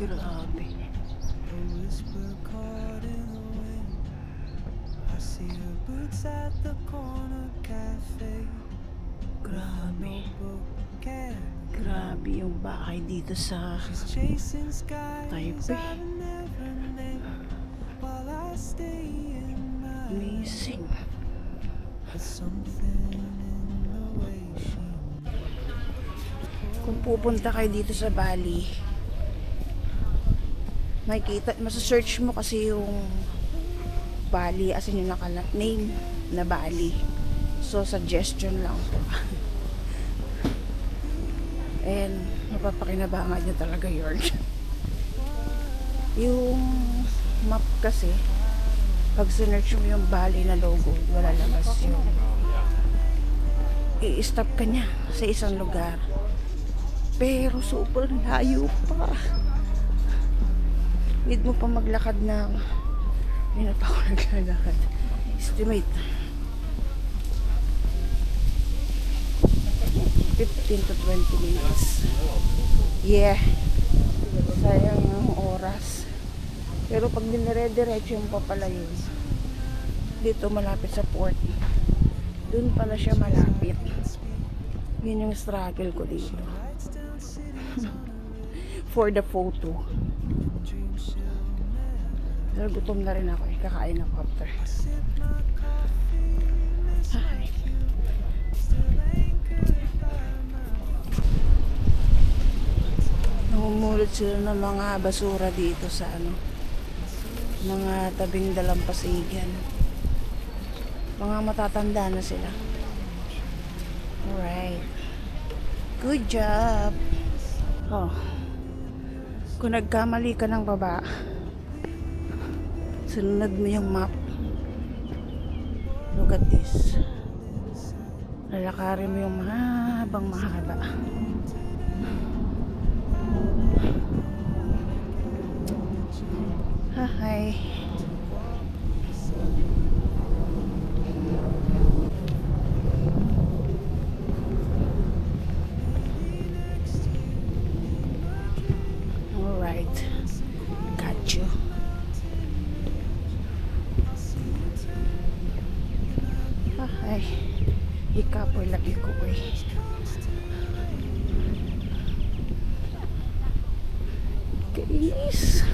Grabe. Grabe. Grabe yung bahay dito sa Taipei. Amazing. Kung pupunta kayo dito sa Bali, makikita, masa-search mo kasi yung Bali, as in yung naka-name na Bali. So, suggestion lang po. And, mapapakinabangan nyo talaga yun. Yung map kasi, pag sinerch mo yung Bali na logo, wala labas yung i-stop ka niya sa isang lugar. Pero super layo pa. Need mo pa maglakad ng hindi na pa ako naglalakad. Estimate 15 to 20 minutes. Yeah. Sayang yung oras. Pero pag dinire-diretso yung papalayo, dito malapit sa port, dun pala siya malapit. Yun yung struggle ko dito. For the photo. Pero gutom na rin ako eh. Kakain ako after. Ay. Namumulot sila ng mga basura dito sa mga tabing dalampasigan. Mga matatanda na sila. Alright. Good job. Oh. Kung nagkamali ka ng baba, sunod mo yung map. Look at this. Lalakarin mo yung mahabang mahaba. Hi. Alright. Got you. Ay, ikapoy lagi ko eh. Kainis.